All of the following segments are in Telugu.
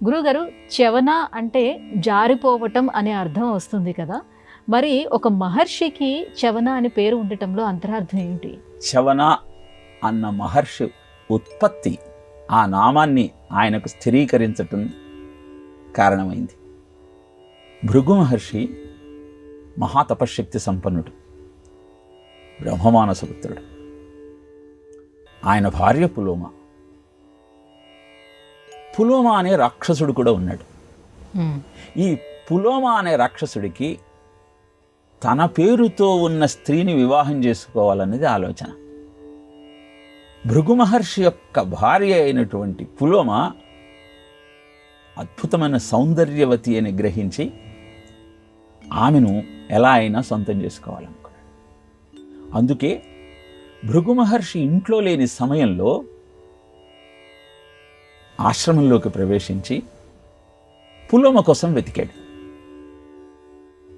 గురుగారు, చవన అంటే జారిపోవటం అనే అర్థం వస్తుంది కదా, మరి ఒక మహర్షికి చవన అని పేరు ఉండటంలో అంతరార్థం ఏంటి? చవన అన్న మహర్షి ఉత్పత్తి ఆ నామాన్ని ఆయనకు స్థిరీకరించటం కారణమైంది. భృగు మహర్షి మహాతపశక్తి సంపన్నుడు, బ్రహ్మమానస పుత్రుడు. ఆయన భార్య పులోమ. పులోమ అనే రాక్షసుడు కూడా ఉన్నాడు. ఈ పులోమ అనే రాక్షసుడికి తన పేరుతో ఉన్న స్త్రీని వివాహం చేసుకోవాలనేది ఆలోచన. భృగు మహర్షి యొక్క భార్య అయినటువంటి పులోమ అద్భుతమైన సౌందర్యవతి అని గ్రహించి ఆమెను ఎలా అయినా సొంతం చేసుకోవాలనుకున్నాడు. అందుకే భృగు మహర్షి ఇంట్లో లేని సమయంలో ఆశ్రమంలోకి ప్రవేశించి పులోమ కోసం వెతికాడు.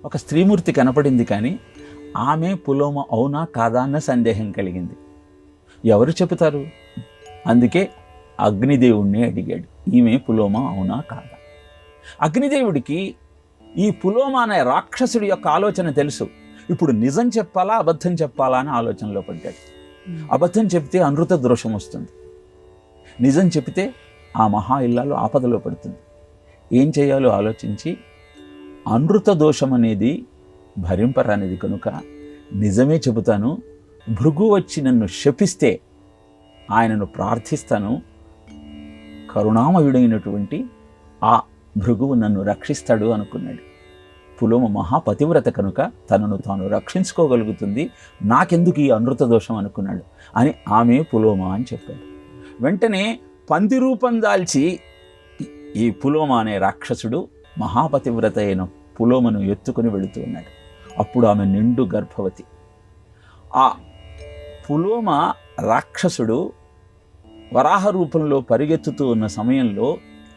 ఒక స్త్రీమూర్తి కనపడింది, కానీ ఆమె పులోమ అవునా కాదా అన్న సందేహం కలిగింది. ఎవరు చెబుతారు? అందుకే అగ్నిదేవుణ్ణి అడిగాడు, ఈమె పులోమ అవునా కాదా. అగ్నిదేవుడికి ఈ పులోమ అనే రాక్షసుడి యొక్క ఆలోచన తెలుసు. ఇప్పుడు నిజం చెప్పాలా అబద్ధం చెప్పాలా అని ఆలోచనలో పడ్డాడు. అబద్ధం చెప్తే అనృత దోషం వస్తుంది, నిజం చెప్తే ఆ మహా ఇల్లాలు ఆపదలో పడుతుంది. ఏం చేయాలో ఆలోచించి అనృత దోషం అనేది భరింపరానిది కనుక నిజమే చెబుతాను, భృగు వచ్చి నన్ను శపిస్తే ఆయనను ప్రార్థిస్తాను, కరుణామయుడైనటువంటి ఆ భృగువు నన్ను రక్షిస్తాడు అనుకున్నాడు. పులోమ మహాపతివ్రత కనుక తనను తాను రక్షించుకోగలుగుతుంది, నాకెందుకు ఈ అనృత దోషం అనుకున్నాడు అని ఆమె పులోమ అని చెప్పాడు. వెంటనే పంది రూపం దాల్చి ఈ పులోమ అనే రాక్షసుడు మహాపతివ్రత అయిన పులోమను ఎత్తుకుని వెళుతూ ఉన్నాడు. అప్పుడు ఆమె నిండు గర్భవతి. ఆ పులోమ రాక్షసుడు వరాహ రూపంలో పరిగెత్తుతూ ఉన్న సమయంలో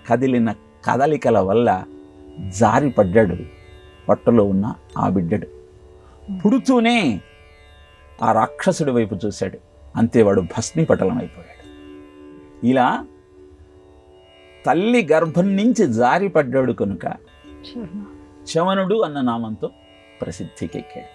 కదిలిన కదలికల వల్ల జారి పడ్డాడు పొట్టలో ఉన్న ఆ బిడ్డడు. పుడుతూనే ఆ రాక్షసుడి వైపు చూశాడు, అంతే వాడు భస్మీపటలం అయిపోయాడు. ఇలా తల్లి గర్భం నుంచి జారి పడ్డాడు కనుక చవనుడు అన్న నామంతో ప్రసిద్ధికెక్కాడు.